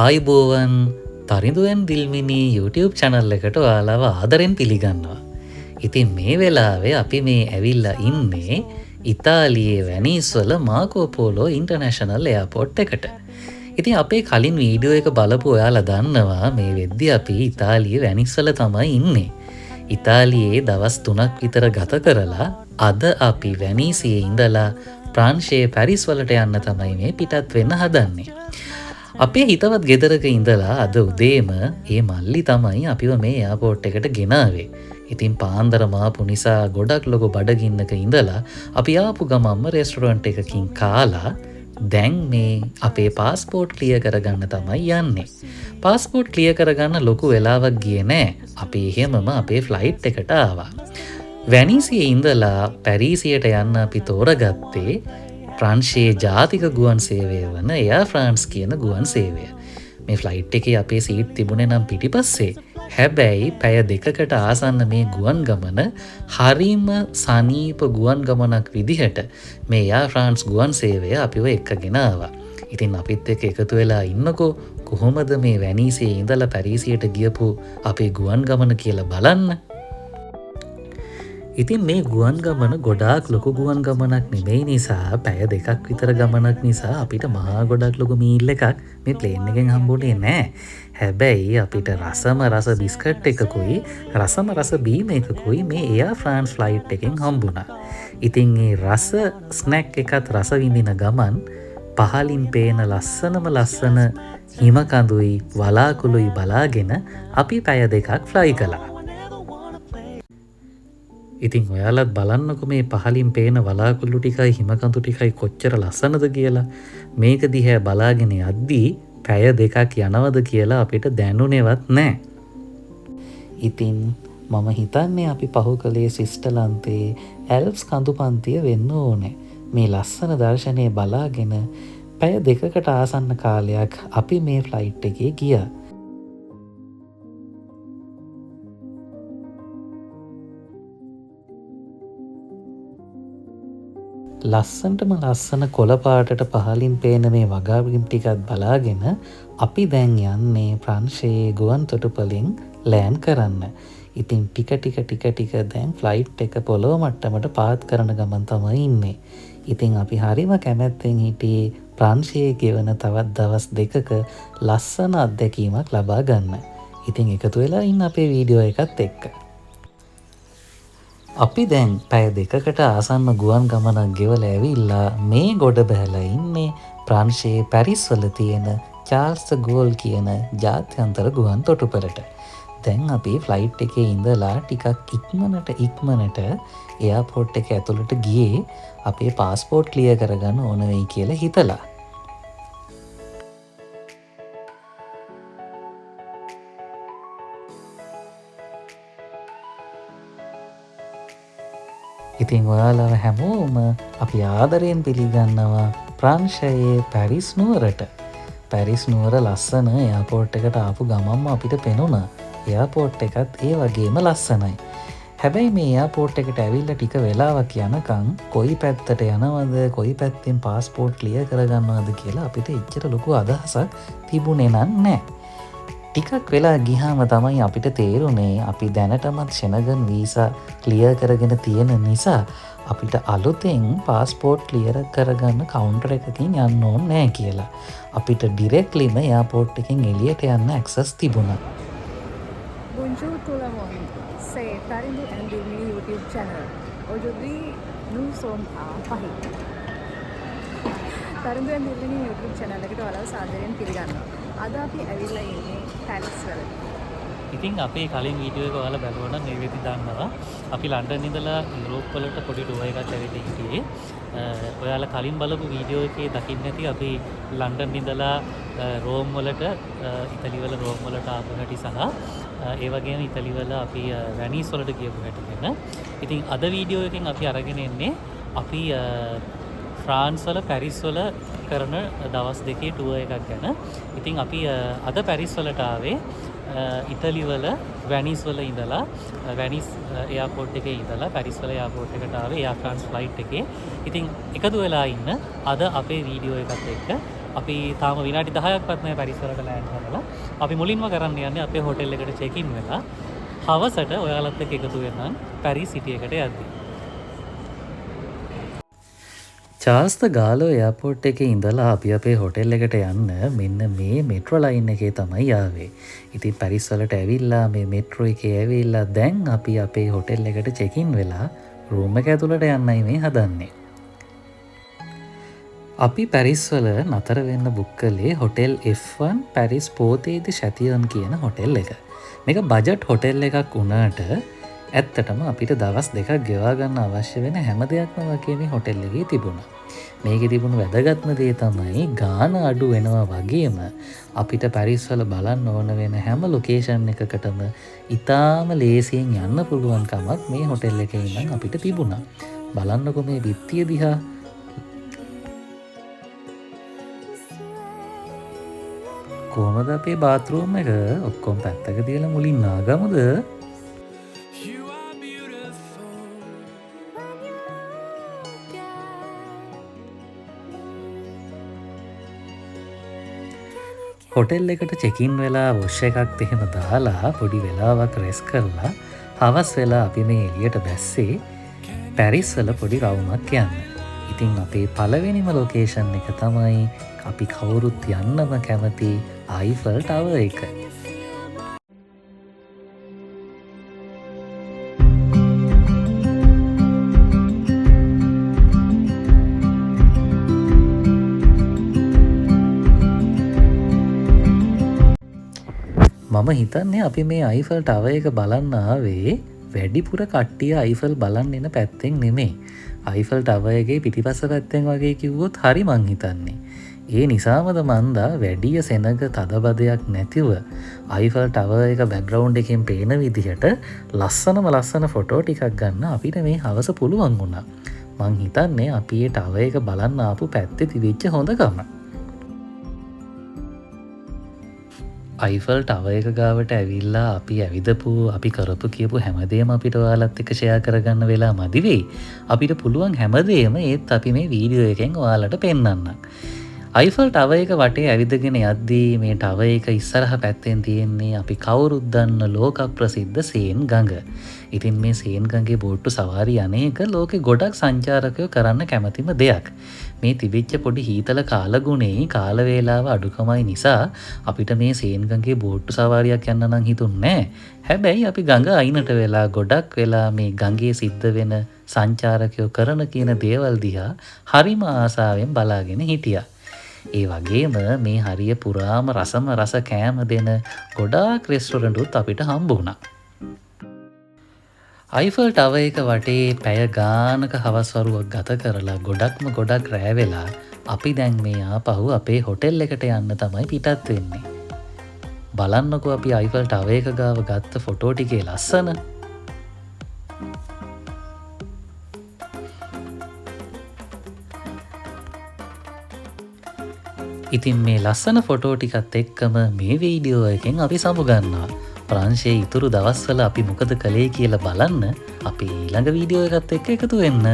ආයිබෝවන් තරිඳුවෙන් දිල්මිනි YouTube channel එකට ඔයාලව ආදරෙන් පිළිගන්නවා. ඉතින් මේ වෙලාවේ අපි මේ ඇවිල්ලා ඉන්නේ ඉතාලියේ වැනීස් වල මාකෝ පෝලෝ ඉන්ටර්නැෂනල් එයාපෝට් එකට. ඉතින් අපේ කලින් වීඩියෝ එක බලපු ඔයාලා දන්නවා මේ වෙද්දි අපි ඉතාලියේ වැනීස් වල තමයි ඉන්නේ. ඉතාලියේ දවස් 3ක් විතර ගත කරලා අද අපි වැනීසියේ ඉඳලා ප්‍රාන්ශයේ පැරිස් වලට යන්න තමයි මේ පිටත් වෙන්න හදන්නේ. අපේ හිතවත් ගෙදරක ඉඳලා අද උදේම ඒ මල්ලි තමයි අපිව මේ එයාපෝට් එකට ගෙනාවේ. ඉතින් පාන්දර මාපු නිසා ගොඩක් ලොකු බඩගින්නක ඉඳලා අපි ආපු ගමම්ම රෙස්ටොරන්ට් එකකින් කාලා දැන් මේ අපේ පාස්පෝර්ට් ක්ලියර් කරගන්න තමයි යන්නේ. පාස්පෝර්ට් ක්ලියර් කරගන්න ලොකු වෙලාවක් ගියේ නෑ. අපි එහෙමම අපේ ෆ්ලයිට් එකට ආවා. වැනීසියේ ඉඳලා පැරීසියට යන්න අපි තෝරගත්තේ ප්‍රංශයේ ජාතික ගුවන් සේවය වන එයා ෆ්‍රාන්ස් කියන ගුවන් සේවය. මේ ෆ්ලයිට් එකේ අපේ සීට් තිබුණේ නම් පිටිපස්සේ. හැබැයි පැය 2කට ආසන්න මේ ගුවන් ගමන හරිම සනීප ගුවන් ගමනක් විදිහට මේ එයා ෆ්‍රාන්ස් ගුවන් සේවය අපිව එක්කගෙන ආවා. ඉතින් අපිත් එක්ක එකතු වෙලා ඉන්නකෝ කොහොමද මේ වැනීසියේ ඉඳලා පැරිසියට ගියපු අපේ ගුවන් ගමන කියලා බලන්න. ඉතින් මේ ගුවන් ගමන ගොඩාක් ලොකු ගුවන් ගමනක් නෙමෙයි නිසා පැය 2ක් විතර ගමනක් නිසා අපිට මහා ගොඩක් ලොකු මීල් එකක් මේ ප්ලේන් එකෙන් හම්බුනේ නෑ. හැබැයි අපිට රසම රස බිස්කට් එකකුයි රසම රස බීම එකකුයි මේ එයා ෆ්‍රාන්ස් ෆ්ලයිට් එකෙන් හම්බුණා. ඉතින් මේ රස ස්නැක් එකත් රස විඳින ගමන් පහලින් පේන ලස්සන හිම කඳුයි වලාකුළුයි බලාගෙන අපි පැය 2ක් ෆ්ලයි කළා. ඉතින් ඔයාලත් බලන්නකො මේ පහලින් පේන වලාකුළු ටිකයි හිමකඳු ටිකයි කොච්චර ලස්සනද කියලා. මේක දිහා බලාගෙන යද්දී පැය 2ක් යනවද කියලා අපිට දැනුනේවත් නැහැ. ඉතින් මම හිතන්නේ අපි පහු කලේ ස්විට්සර්ලන්තේ ඇල්ප්ස් කඳුපන්තිය වෙන්න ඕනේ. මේ ලස්සන දර්ශනය බලාගෙන පැය 2කට ආසන්න කාලයක් අපි මේ ෆ්ලයිට් එකේ ගියා. ලස්සන්ටම ලස්සන කොළ පාටට පහලින් පේන මේ වගාවීම් ටිකත් බලාගෙන අපි දැන් යන්නේ ප්‍රංශයේ ගුවන් තොටුපළින් ලෑන්ඩ් කරන්න. ඉතින් ටික දැන් ෆ්ලයිට් එක පොළොව මට්ටමට පාත් කරන ගමන් තමයි ඉන්නේ. ඉතින් අපි හරිම කැමැත්තෙන් හිටියේ ප්‍රංශයේ ගෙවන තවත් දවස් 2ක ලස්සන අත්දැකීමක් ලබා ගන්න. ඉතින් එකතු වෙලා ඉන්න අපේ වීඩියෝ එකත් එක්ක. අපි දැන් පැය 2කට ආසන්න ගුවන් ගමනක් ගෙවලා ඇවිල්ලා මේ ගොඩ බැලලා ඉන්නේ ප්‍රංශයේ පැරිස් වල තියෙන චාල්ස් ද ගෝල් කියන ජාත්‍යන්තර ගුවන් තොටුපළට. දැන් අපි ෆ්ලයිට් එකේ ඉඳලා ටිකක් ඉක්මනට එයාපෝට් එක ඇතුළට ගියේ අපේ පාස්පෝර්ට් ක්ලියර් කරගන්න ඕන වෙයි කියලා හිතලා. ඉතින් ඔයාලව හැමෝම අපි ආදරයෙන් පිළිගන්නවා ප්‍රංශයේ පැරිස් නුවරට. පැරිස් නුවර ලස්සන එයාපෝට් එකට ආපු ගමන්ම අපිට පෙනුණා. එයාපෝට් එකත් ඒ වගේම ලස්සනයි. හැබැයි මේ එයාපෝට් එකට ඇවිල්ලා ටික වෙලාවක් යනකම් කොයි පැත්තට යනවද කොයි පැත්තෙන් පාස්පෝර්ට් ක්ලියර් කරගන්නවද කියලා අපිට එච්චර ලොකු අදහසක් තිබුණේ නැහැ. ටිකක් වෙලා ගියාම තමයි අපිට තේරුනේ අපි දැනටමත් ෂෙනගන් වීසා ක්ලියර් කරගෙන තියෙන නිසා අපිට අලුතෙන් පාස්පෝර්ට් ක්ලියර් කරගන්න කවුන්ටර් එකකින් යන්න ඕනේ නැහැ කියලා. අපිට ඩිරෙක්ට්ලිම එයාපෝට් එකෙන් එළියට යන්න ඇක්සස් තිබුණා. Bonjour tout le monde, c'est Tarindu and Dilmini YouTube channel. Aujourd'hui, nous sommes à Paris. Tarindu and Dilmini YouTube channel එකට ඔයාලව සාදරයෙන් පිළිගන්නවා. අද අපි ඇවිල්ලා ඉන්නේ පැරිස් වල. ඉතින් අපේ කලින් වීඩියෝ එක ඔයාලා බලුවා නම් මේ වෙද්දි දන්නවා අපි ලන්ඩන් ඉඳලා යුරෝප් වලට පොඩි ටුවර් එකක් ඇවිත් හිටියේ. ඔයාලා කලින් බලපු වීඩියෝ එකේ දකින්න ඇති අපි ලන්ඩන් ඉඳලා රෝම් වලට ඉතාලි වල රෝම් වලට ආපු හැටි සහ ඒ වගේම ඉතාලි වල අපි වැනීස් වලට ගියපු හැටි ගැන. ඉතින් අද වීඩියෝ එකෙන් අපි අරගෙන එන්නේ අපි ෆ්‍රාන්ස් වල පැරිස් වල කරන දවස් 2 ටුවර් එකක් ගැන. ඉතින් අපි අද පැරිස් වලට ආවේ ඉතාලි වල වැනීස් වල ඉඳලා වැනීස් එයාපෝට් එකේ ඉඳලා පැරිස් වල එයාපෝට් එකට ආවේ එයා ෆ්‍රාන්ස් ෆ්ලයිට් එකේ. ඉතින් එකතු වෙලා ඉන්න අද අපේ වීඩියෝ එකත් එක්ක අපි තාම විනාඩි 10ක්වත් නැහැ පැරිස් වලට ලෑන්ඩ් කරලා. අපි මුලින්ම කරන්න යන්නේ අපේ හෝටල් එකට චෙක් ඉන් වෙලා හවසට ඔයාලත් එක්ක එකතු වෙන්නම් පැරිස් සිටි එකට යද්දී. චාල්ස් ද ගාලෝ එයාපෝට් එකේ ඉඳලා අපි අපේ හෝටල් එකට යන්න මෙන්න මේ මෙට්‍රෝ ලයින් එකේ තමයි ආවේ. ඉතින් පැරිස් වලට ඇවිල්ලා මේ මෙට්‍රෝ එකේ ඇවිල්ලා දැන් අපි අපේ හෝටල් එකට චෙක් ඉන් වෙලා රූම් එක ඇතුළට යන්නයි මේ හදන්නේ. අපි පැරිස් වල නතර වෙන්න බුක් කළේ හොටෙල් F1 පැරිස් පෝතේද ෂැතියන් කියන හොටෙල් එක. මේක බජට් හොටෙල් එකක් වුණාට ඇත්තටම අපිට දවස් දෙකක් ගෙවා ගන්න අවශ්‍ය වෙන හැම දෙයක්ම වගේ මේ හොටෙල් එකේ තිබුණා. මේකේ තිබුණු වැදගත්ම දේ තමයි ගාන අඩු වෙනවා වගේම අපිට පැරිස් වල බලන්න ඕන වෙන හැම ලොකේෂන් එකකටම ඉතාම ලේසියෙන් යන්න පුළුවන් කමක් මේ හොටෙල් එකේ ඉඳන් අපිට තිබුණා. බලන්නකො මේ බිත්තිය දිහා. කොහමද අපේ බාත්රූම් එක ඔක්කොම පැත්තක තියලා මුලින් නාගමුද? හොටෙල් එකට චෙකින් වෙලා වොෂ් එකක් එහෙම දාලා පොඩි වෙලාවක් රෙස් කරලා හවස් වෙලා අපි මේ එළියට බැස්සේ පැරිස් වල පොඩි රවුමක් යන්න. ඉතින් අපේ පළවෙනිම ලොකේෂන් එක තමයි අපි කවුරුත් යන්නම කැමති අයිෆල් ටවර් එක. මම හිතන්නේ අපි මේ අයිෆල් ටවර් එක බලන්න ආවේ වැඩිපුර කට්ටිය අයිෆල් බලන්න එන පැත්තෙන් නෙමෙයි. අයිෆල් ටවර් එකේ පිටිපස්ස පැත්තෙන් වගේ කිව්වොත් හරි මං හිතන්නේ. ඒ නිසාමද මන්දා වැඩිය සෙනග තදබදයක් නැතිව අයිෆල් ටවර් එක බෑග්ග්‍රවුන්ඩ් එකෙන් පේන විදිහට ලස්සන ෆොටෝ ටිකක් ගන්න අපිට මේ හවස පුළුවන් වුණා. මං හිතන්නේ අපි ඒ ටවර් එක බලන්න ආපු පැත්තේ තිබිච්ච හොඳකම. අයිෆල් ටවර් එක ගාවට ඇවිල්ලා අපි ඇවිදපු අපි කරපු කියපු හැමදේම අපිට ඔයාලත් එක්ක ෂෙයා කරගන්න වෙලා මදි වෙයි. අපිට පුළුවන් හැමදේම ඒත් අපි මේ වීඩියෝ එකෙන් ඔයාලට පෙන්වන්නම්. අයිෆල් ටවර් එක වටේ ඇවිදගෙන යද්දී මේ ටවර් එක ඉස්සරහ පැත්තෙන් තියෙන්නේ අපි කවුරුත් දන්න ලෝක ප්‍රසිද්ධ සේන් ගඟ. ඉතින් මේ සේන් ගඟේ බෝට්ටු සවාරි අනේක ලෝකෙ ගොඩක් සංචාරකයෝ කරන්න කැමතිම දෙයක්. මේ තිබිච්ච පොඩි හීතල කාලගුණේ කාල වේලාව අඩුකමයි නිසා අපිට මේ සේන් ගඟේ බෝට්ටු සවාරියක් යන්න නම් හිතුන්නේ නැහැ. හැබැයි අපි ගඟ අයිනට වෙලා ගොඩක් වෙලා මේ ගඟේ සිද්ධ වෙන සංචාරකයෝ කරන කියන දේවල් දිහා හරිම ආසාවෙන් බලාගෙන හිටියා. ඒ වගේම මේ හරිය පුරාම රසම රස කෑම දෙන ගොඩාක් රෙස්ටොරන්ටුත් අපිට හම්බ වුණා. අයිෆල් ටවර් එක වටේ පැය ගානක හවස් වරුවක් ගත කරලා ගොඩක් රෑ වෙලා අපි දැන් මේ ආපහු අපේ හොටෙල් එකට යන්න තමයි පිටත් වෙන්නේ. බලන්නකෝ අපි අයිෆල් ටවර් එක ගාව ගත්ත ෆොටෝ ටිකේ ලස්සන. ඉතින් මේ ලස්සන ෆොටෝ ටිකත් එක්කම මේ වීඩියෝ එකෙන් අපි සමුගන්නවා. ප්‍රංශයේ ඉතුරු දවස්වල අපි මොකද කළේ කියලා බලන්න අපි ඊළඟ වීඩියෝ එකත් එක්ක එකතු වෙන්න.